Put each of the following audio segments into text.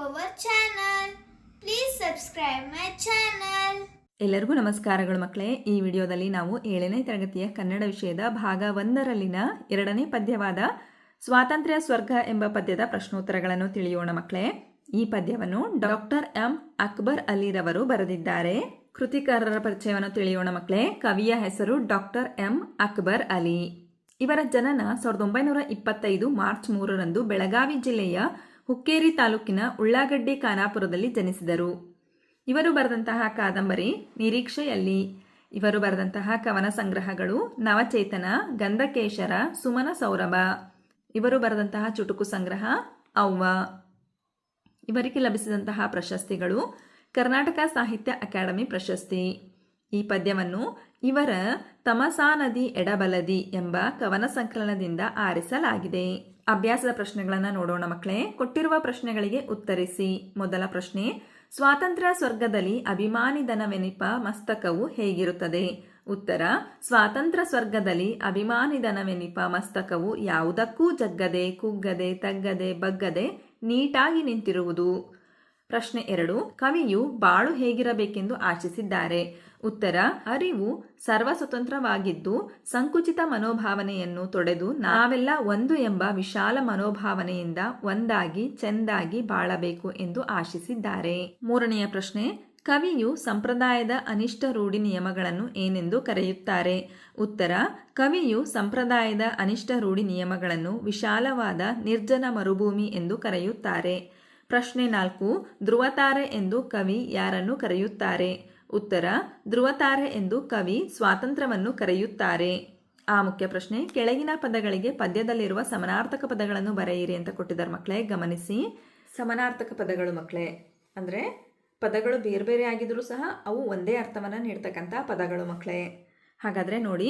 our channel. Please subscribe my channel. ಎಲ್ಲರಿಗೂ ನಮಸ್ಕಾರಗಳು ಮಕ್ಕಳೇ. ಈ ವಿಡಿಯೋದಲ್ಲಿ ನಾವು 7ನೇ ತರಗತಿಯ ಕನ್ನಡ ವಿಷಯದ ಭಾಗ 1ರಲ್ಲಿನ 2ನೇ ಪದ್ಯವಾದ ಸ್ವಾತಂತ್ರ್ಯ ಸ್ವರ್ಗ ಎಂಬ ಪದ್ಯದ ಪ್ರಶ್ನೋತ್ತರಗಳನ್ನು ತಿಳಿಯೋಣ ಮಕ್ಕಳೇ. ಈ ಪದ್ಯವನ್ನು ಡಾಕ್ಟರ್ ಎಂ ಅಕ್ಬರ್ ಅಲಿರವರು ಬರೆದಿದ್ದಾರೆ. ಕೃತಿಕಾರರ ಪರಿಚಯವನ್ನು ತಿಳಿಯೋಣ ಮಕ್ಕಳೇ. ಕವಿಯ ಹೆಸರು ಡಾಕ್ಟರ್ ಎಂ ಅಕ್ಬರ್ ಅಲಿ. ಇವರ ಜನನ 1925 ಮಾರ್ಚ್ 3ರಂದು ಬೆಳಗಾವಿ ಜಿಲ್ಲೆಯ ಹುಕ್ಕೇರಿ ತಾಲೂಕಿನ ಉಳ್ಳಾಗಡ್ಡಿ ಖಾನಾಪುರದಲ್ಲಿ ಜನಿಸಿದರು. ಇವರು ಬರೆದಂತಹ ಕಾದಂಬರಿ ನಿರೀಕ್ಷೆಯಲ್ಲಿ. ಇವರು ಬರೆದಂತಹ ಕವನ ಸಂಗ್ರಹಗಳು ನವಚೇತನ, ಗಂಧಕೇಶರ, ಸುಮನ ಸೌರಭ. ಇವರು ಬರೆದಂತಹ ಚುಟುಕು ಸಂಗ್ರಹ ಅವ್ವ. ಇವರಿಗೆ ಲಭಿಸಿದಂತಹ ಪ್ರಶಸ್ತಿಗಳು ಕರ್ನಾಟಕ ಸಾಹಿತ್ಯ ಅಕಾಡೆಮಿ ಪ್ರಶಸ್ತಿ. ಈ ಪದ್ಯವನ್ನು ಇವರ ತಮಸಾ ನದಿ ಎಡಬಲದಿ ಎಂಬ ಕವನ ಸಂಕಲನದಿಂದ ಆರಿಸಲಾಗಿದೆ. ಅಭ್ಯಾಸದ ಪ್ರಶ್ನೆಗಳನ್ನು ನೋಡೋಣ ಮಕ್ಕಳೇ. ಕೊಟ್ಟಿರುವ ಪ್ರಶ್ನೆಗಳಿಗೆ ಉತ್ತರಿಸಿ. ಮೊದಲ ಪ್ರಶ್ನೆ, ಸ್ವಾತಂತ್ರ್ಯ ಸ್ವರ್ಗದಲ್ಲಿ ಅಭಿಮಾನಿದನವೆನಿಪ ಮಸ್ತಕವು ಹೇಗಿರುತ್ತದೆ? ಉತ್ತರ, ಸ್ವಾತಂತ್ರ್ಯ ಸ್ವರ್ಗದಲ್ಲಿ ಅಭಿಮಾನಿದನವೆನಿಪ ಮಸ್ತಕವು ಯಾವುದಕ್ಕೂ ಜಗ್ಗದೆ, ಕುಗ್ಗದೆ, ತಗ್ಗದೆ, ಬಗ್ಗದೆ ನೀಟಾಗಿ ನಿಂತಿರುವುದು. ಪ್ರಶ್ನೆ 2, ಕವಿಯು ಬಾಳು ಹೇಗಿರಬೇಕೆಂದು ಆಶಿಸಿದ್ದಾರೆ? ಉತ್ತರ, ಅರಿವು ಸರ್ವ ಸ್ವತಂತ್ರವಾಗಿದ್ದು ಸಂಕುಚಿತ ಮನೋಭಾವನೆಯನ್ನು ತೊಡೆದು ನಾವೆಲ್ಲ ಒಂದು ಎಂಬ ವಿಶಾಲ ಮನೋಭಾವನೆಯಿಂದ ಒಂದಾಗಿ ಚೆಂದಾಗಿ ಬಾಳಬೇಕು ಎಂದು ಆಶಿಸಿದ್ದಾರೆ. ಮೂರನೆಯ ಪ್ರಶ್ನೆ, ಕವಿಯು ಸಂಪ್ರದಾಯದ ಅನಿಷ್ಟ ರೂಢಿ ನಿಯಮಗಳನ್ನು ಏನೆಂದು ಕರೆಯುತ್ತಾರೆ? ಉತ್ತರ, ಕವಿಯು ಸಂಪ್ರದಾಯದ ಅನಿಷ್ಟ ರೂಢಿ ನಿಯಮಗಳನ್ನು ವಿಶಾಲವಾದ ನಿರ್ಜನ ಮರುಭೂಮಿ ಎಂದು ಕರೆಯುತ್ತಾರೆ. ಪ್ರಶ್ನೆ 4, ಧ್ರುವತಾರೆ ಎಂದು ಕವಿ ಯಾರನ್ನು ಕರೆಯುತ್ತಾರೆ? ಉತ್ತರ, ಧ್ರುವತಾರೆ ಎಂದು ಕವಿ ಸ್ವಾತಂತ್ರ್ಯವನ್ನು ಕರೆಯುತ್ತಾರೆ. ಆ ಮುಖ್ಯ ಪ್ರಶ್ನೆ, ಕೆಳಗಿನ ಪದಗಳಿಗೆ ಪದ್ಯದಲ್ಲಿರುವ ಸಮಾನಾರ್ಥಕ ಪದಗಳನ್ನು ಬರೆಯಿರಿ ಅಂತ ಕೊಟ್ಟಿದ್ದಾರೆ ಮಕ್ಕಳೇ. ಗಮನಿಸಿ. ಸಮಾನಾರ್ಥಕ ಪದಗಳು ಮಕ್ಕಳೇ ಅಂದರೆ ಪದಗಳು ಬೇರೆ ಬೇರೆ ಆಗಿದ್ರೂ ಸಹ ಅವು ಒಂದೇ ಅರ್ಥವನ್ನು ನೀಡ್ತಕ್ಕಂಥ ಪದಗಳು ಮಕ್ಕಳೇ. ಹಾಗಾದರೆ ನೋಡಿ,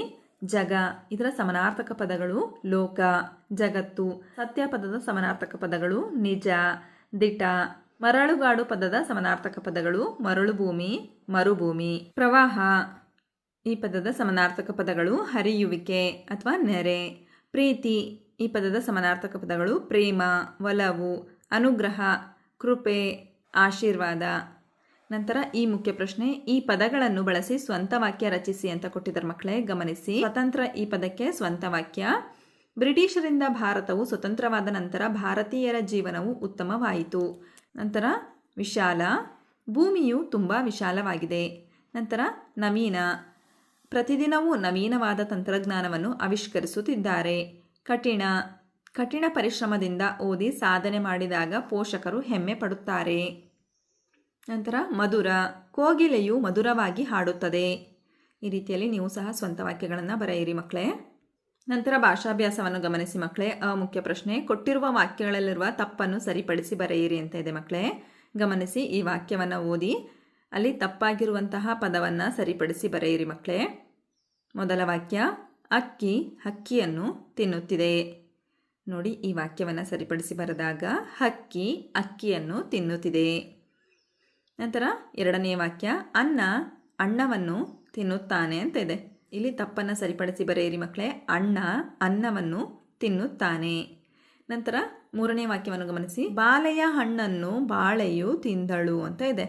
ಜಗ ಇದರ ಸಮಾನಾರ್ಥಕ ಪದಗಳು ಲೋಕ, ಜಗತ್ತು. ಸತ್ಯ ಪದದ ಸಮಾನಾರ್ಥಕ ಪದಗಳು ನಿಜ, ದಿಟ. ಮರಳುಗಾಡು ಪದದ ಸಮಾನಾರ್ಥಕ ಪದಗಳು ಮರಳು ಭೂಮಿ, ಮರುಭೂಮಿ. ಪ್ರವಾಹ ಈ ಪದದ ಸಮಾನಾರ್ಥಕ ಪದಗಳು ಹರಿಯುವಿಕೆ ಅಥವಾ ನೆರೆ. ಪ್ರೀತಿ ಈ ಪದದ ಸಮಾನಾರ್ಥಕ ಪದಗಳು ಪ್ರೇಮ, ಒಲವು. ಅನುಗ್ರಹ, ಕೃಪೆ, ಆಶೀರ್ವಾದ. ನಂತರ ಈ ಮುಖ್ಯ ಪ್ರಶ್ನೆ, ಈ ಪದಗಳನ್ನು ಬಳಸಿ ಸ್ವಂತ ವಾಕ್ಯ ರಚಿಸಿ ಅಂತ ಕೊಟ್ಟಿದ್ದಾರೆ ಮಕ್ಕಳೇ. ಗಮನಿಸಿ. ಸ್ವತಂತ್ರ ಈ ಪದಕ್ಕೆ ಸ್ವಂತ ವಾಕ್ಯ. ಬ್ರಿಟಿಷರಿಂದ ಭಾರತವು ಸ್ವತಂತ್ರವಾದ ನಂತರ ಭಾರತೀಯರ ಜೀವನವು ಉತ್ತಮವಾಯಿತು. ನಂತರ ವಿಶಾಲ, ಭೂಮಿಯು ತುಂಬ ವಿಶಾಲವಾಗಿದೆ. ನಂತರ ನವೀನ, ಪ್ರತಿದಿನವೂ ನವೀನವಾದ ತಂತ್ರಜ್ಞಾನವನ್ನು ಆವಿಷ್ಕರಿಸುತ್ತಿದ್ದಾರೆ. ಕಠಿಣ, ಕಠಿಣ ಪರಿಶ್ರಮದಿಂದ ಓದಿ ಸಾಧನೆ ಮಾಡಿದಾಗ ಪೋಷಕರು ಹೆಮ್ಮೆ ಪಡುತ್ತಾರೆ. ನಂತರ ಮಧುರ, ಕೋಗಿಲೆಯು ಮಧುರವಾಗಿ ಹಾಡುತ್ತದೆ. ಈ ರೀತಿಯಲ್ಲಿ ನೀವು ಸಹ ಸ್ವಂತ ವಾಕ್ಯಗಳನ್ನು ಬರೆಯಿರಿ ಮಕ್ಕಳೇ. ನಂತರ ಭಾಷಾಭ್ಯಾಸವನ್ನು ಗಮನಿಸಿ ಮಕ್ಕಳೇ. ಮುಖ್ಯ ಪ್ರಶ್ನೆ, ಕೊಟ್ಟಿರುವ ವಾಕ್ಯಗಳಲ್ಲಿರುವ ತಪ್ಪನ್ನು ಸರಿಪಡಿಸಿ ಬರೆಯಿರಿ ಅಂತ ಇದೆ ಮಕ್ಕಳೇ. ಗಮನಿಸಿ. ಈ ವಾಕ್ಯವನ್ನು ಓದಿ ಅಲ್ಲಿ ತಪ್ಪಾಗಿರುವಂತಹ ಪದವನ್ನು ಸರಿಪಡಿಸಿ ಬರೆಯಿರಿ ಮಕ್ಕಳೇ. ಮೊದಲ ವಾಕ್ಯ, ಅಕ್ಕಿ ಹಕ್ಕಿಯನ್ನು ತಿನ್ನುತ್ತಿದೆ. ನೋಡಿ, ಈ ವಾಕ್ಯವನ್ನು ಸರಿಪಡಿಸಿ ಬರೆದಾಗ ಹಕ್ಕಿ ಅಕ್ಕಿಯನ್ನು ತಿನ್ನುತ್ತಿದೆ. ನಂತರ ಎರಡನೇ ವಾಕ್ಯ, ಅನ್ನ ಅಣ್ಣವನ್ನು ತಿನ್ನುತ್ತಾನೆ ಅಂತ ಇದೆ. ಇಲ್ಲಿ ತಪ್ಪನ್ನು ಸರಿಪಡಿಸಿ ಬರೆಯಿರಿ ಮಕ್ಕಳೇ. ಅಣ್ಣ ಅನ್ನವನ್ನು ತಿನ್ನುತ್ತಾನೆ. ನಂತರ ಮೂರನೇ ವಾಕ್ಯವನ್ನು ಗಮನಿಸಿ. ಬಾಳೆಯ ಹಣ್ಣನ್ನು ಬಾಳೆಯು ತಿಂದಳು ಅಂತ ಇದೆ.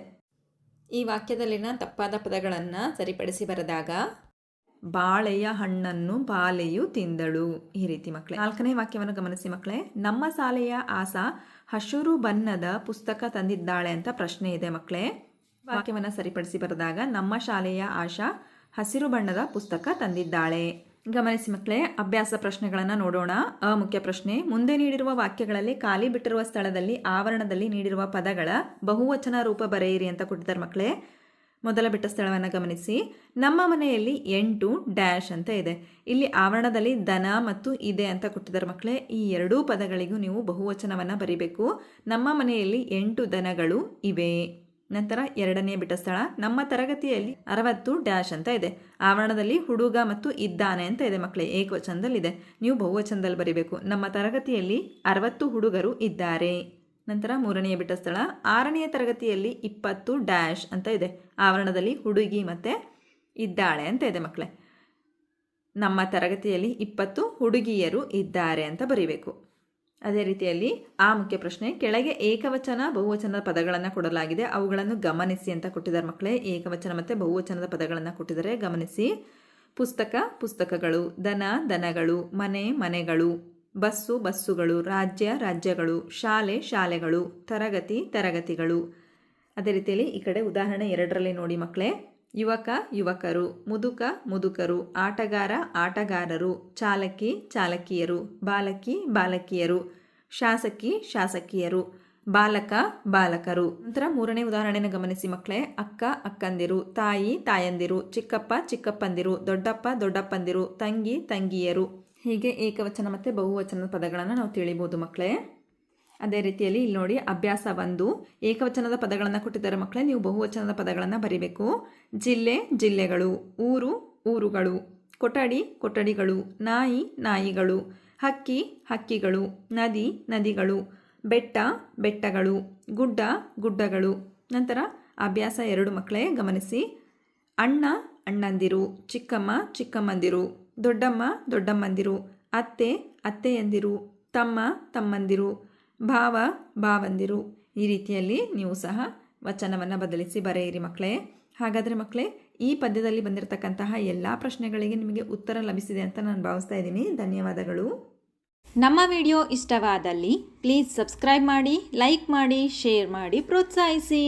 ಈ ವಾಕ್ಯದಲ್ಲಿನ ತಪ್ಪಾದ ಪದಗಳನ್ನು ಸರಿಪಡಿಸಿ ಬರೆದಾಗ ಬಾಳೆಯ ಹಣ್ಣನ್ನು ಬಾಲೆಯು ತಿಂದಳು ಈ ರೀತಿ ಮಕ್ಕಳೇ. ನಾಲ್ಕನೇ ವಾಕ್ಯವನ್ನು ಗಮನಿಸಿ ಮಕ್ಕಳೇ. ನಮ್ಮ ಶಾಲೆಯ ಆಸಾ ಹಸಿರು ಬಣ್ಣದ ಪುಸ್ತಕ ತಂದಿದ್ದಾಳೆ ಅಂತ ಪ್ರಶ್ನೆ ಇದೆ ಮಕ್ಕಳೇ. ವಾಕ್ಯವನ್ನು ಸರಿಪಡಿಸಿ ಬರೆದಾಗ ನಮ್ಮ ಶಾಲೆಯ ಆಶಾ ಹಸಿರು ಬಣ್ಣದ ಪುಸ್ತಕ ತಂದಿದ್ದಾಳೆ. ಗಮನಿಸಿ ಮಕ್ಕಳೇ. ಅಭ್ಯಾಸ ಪ್ರಶ್ನೆಗಳನ್ನು ನೋಡೋಣ. ಮುಖ್ಯ ಪ್ರಶ್ನೆ, ಮುಂದೆ ನೀಡಿರುವ ವಾಕ್ಯಗಳಲ್ಲಿ ಖಾಲಿ ಬಿಟ್ಟಿರುವ ಸ್ಥಳದಲ್ಲಿ ಆವರಣದಲ್ಲಿ ನೀಡಿರುವ ಪದಗಳ ಬಹುವಚನ ರೂಪ ಬರೆಯಿರಿ ಅಂತ ಕೊಟ್ಟಿದ್ದಾರೆ ಮಕ್ಕಳೇ. ಮೊದಲ ಬಿಟ್ಟ ಸ್ಥಳವನ್ನು ಗಮನಿಸಿ. ನಮ್ಮ ಮನೆಯಲ್ಲಿ 8 ಡ್ಯಾಶ್ ಅಂತ ಇದೆ. ಇಲ್ಲಿ ಆವರಣದಲ್ಲಿ ದನ ಮತ್ತು ಇದೆ ಅಂತ ಕೊಟ್ಟಿದ್ದಾರೆ ಮಕ್ಕಳೇ. ಈ ಎರಡೂ ಪದಗಳಿಗೂ ನೀವು ಬಹುವಚನವನ್ನು ಬರೀಬೇಕು. ನಮ್ಮ ಮನೆಯಲ್ಲಿ 8 ದನಗಳು ಇವೆ. ನಂತರ ಎರಡನೇ ಬಿಟ್ಟ ಸ್ಥಳ, ನಮ್ಮ ತರಗತಿಯಲ್ಲಿ 60 ಡ್ಯಾಶ್ ಅಂತ ಇದೆ. ಆವರಣದಲ್ಲಿ ಹುಡುಗ ಮತ್ತು ಇದ್ದಾನೆ ಅಂತ ಇದೆ ಮಕ್ಕಳೇ. ಏಕವಚನದಲ್ಲಿದೆ. ನೀವು ಬಹುವಚನದಲ್ಲಿ ಬರೀಬೇಕು. ನಮ್ಮ ತರಗತಿಯಲ್ಲಿ 60 ಹುಡುಗರು ಇದ್ದಾರೆ. ನಂತರ ಮೂರನೆಯ ಬಿಟ್ಟ ಸ್ಥಳ, 6ನೇ ತರಗತಿಯಲ್ಲಿ 20 ಡ್ಯಾಶ್ ಅಂತ ಇದೆ. ಆವರಣದಲ್ಲಿ ಹುಡುಗಿ ಮತ್ತು ಇದ್ದಾಳೆ ಅಂತ ಇದೆ ಮಕ್ಕಳೇ. ನಮ್ಮ ತರಗತಿಯಲ್ಲಿ 20 ಹುಡುಗಿಯರು ಇದ್ದಾರೆ ಅಂತ ಬರೀಬೇಕು. ಅದೇ ರೀತಿಯಲ್ಲಿ ಆ ಮುಖ್ಯ ಪ್ರಶ್ನೆ, ಕೆಳಗೆ ಏಕವಚನ ಬಹುವಚನದ ಪದಗಳನ್ನು ಕೊಡಲಾಗಿದೆ, ಅವುಗಳನ್ನು ಗಮನಿಸಿ ಅಂತ ಕೊಟ್ಟಿದ್ದಾರೆ ಮಕ್ಕಳೇ. ಏಕವಚನ ಮತ್ತು ಬಹುವಚನದ ಪದಗಳನ್ನು ಕೊಟ್ಟಿದ್ದಾರೆ, ಗಮನಿಸಿ. ಪುಸ್ತಕ ಪುಸ್ತಕಗಳು, ದನ ದನಗಳು, ಮನೆ ಮನೆಗಳು, ಬಸ್ಸು ಬಸ್ಸುಗಳು, ರಾಜ್ಯ ರಾಜ್ಯಗಳು, ಶಾಲೆ ಶಾಲೆಗಳು, ತರಗತಿ ತರಗತಿಗಳು. ಅದೇ ರೀತಿಯಲ್ಲಿ ಈ ಕಡೆ ಉದಾಹರಣೆ 2ರಲ್ಲಿ ನೋಡಿ ಮಕ್ಕಳೇ. ಯುವಕ ಯುವಕರು, ಮುದುಕ ಮುದುಕರು, ಆಟಗಾರ ಆಟಗಾರರು, ಚಾಲಕಿ ಚಾಲಕಿಯರು, ಬಾಲಕಿ ಬಾಲಕಿಯರು, ಶಾಸಕಿ ಶಾಸಕಿಯರು, ಬಾಲಕ ಬಾಲಕರು. ನಂತರ 3ನೇ ಉದಾಹರಣೆನ ಗಮನಿಸಿ ಮಕ್ಕಳೇ. ಅಕ್ಕ ಅಕ್ಕಂದಿರು, ತಾಯಿ ತಾಯಂದಿರು, ಚಿಕ್ಕಪ್ಪ ಚಿಕ್ಕಪ್ಪಂದಿರು, ದೊಡ್ಡಪ್ಪ ದೊಡ್ಡಪ್ಪಂದಿರು, ತಂಗಿ ತಂಗಿಯರು. ಹೀಗೆ ಏಕವಚನ ಮತ್ತು ಬಹುವಚನದ ಪದಗಳನ್ನು ನಾವು ತಿಳಿಬೋದು ಮಕ್ಕಳೇ. ಅದೇ ರೀತಿಯಲ್ಲಿ ಇಲ್ಲಿ ನೋಡಿ ಅಭ್ಯಾಸ 1, ಏಕವಚನದ ಪದಗಳನ್ನು ಕೊಟ್ಟಿದ್ದಾರೆ ಮಕ್ಕಳೇ. ನೀವು ಬಹುವಚನದ ಪದಗಳನ್ನು ಬರಿಬೇಕು. ಜಿಲ್ಲೆ ಜಿಲ್ಲೆಗಳು, ಊರು ಊರುಗಳು, ಕೊಠಡಿ ಕೊಠಡಿಗಳು, ನಾಯಿ ನಾಯಿಗಳು, ಹಕ್ಕಿ ಹಕ್ಕಿಗಳು, ನದಿ ನದಿಗಳು, ಬೆಟ್ಟ ಬೆಟ್ಟಗಳು, ಗುಡ್ಡ ಗುಡ್ಡಗಳು. ನಂತರ ಅಭ್ಯಾಸ 2 ಮಕ್ಕಳೇ, ಗಮನಿಸಿ. ಅಣ್ಣ ಅಣ್ಣಂದಿರು, ಚಿಕ್ಕಮ್ಮ ಚಿಕ್ಕಮ್ಮಂದಿರು, ದೊಡ್ಡಮ್ಮ ದೊಡ್ಡಮ್ಮಂದಿರು, ಅತ್ತೆ ಅತ್ತೆಯಂದಿರು, ತಮ್ಮ ತಮ್ಮಂದಿರು, ಭಾವ ಭಾವಂದಿರು. ಈ ರೀತಿಯಲ್ಲಿ ನೀವು ಸಹ ವಚನವನ್ನು ಬದಲಿಸಿ ಬರೆಯಿರಿ ಮಕ್ಕಳೇ. ಹಾಗಾದರೆ ಮಕ್ಕಳೇ, ಈ ಪದ್ಯದಲ್ಲಿ ಬಂದಿರತಕ್ಕಂತಹ ಎಲ್ಲ ಪ್ರಶ್ನೆಗಳಿಗೆ ನಿಮಗೆ ಉತ್ತರ ಲಭಿಸಿದೆ ಅಂತ ನಾನು ಭಾವಿಸ್ತಾ ಇದ್ದೀನಿ. ಧನ್ಯವಾದಗಳು. ನಮ್ಮ ವಿಡಿಯೋ ಇಷ್ಟವಾದಲ್ಲಿ ಪ್ಲೀಸ್ ಸಬ್ಸ್ಕ್ರೈಬ್ ಮಾಡಿ, ಲೈಕ್ ಮಾಡಿ, ಶೇರ್ ಮಾಡಿ, ಪ್ರೋತ್ಸಾಹಿಸಿ.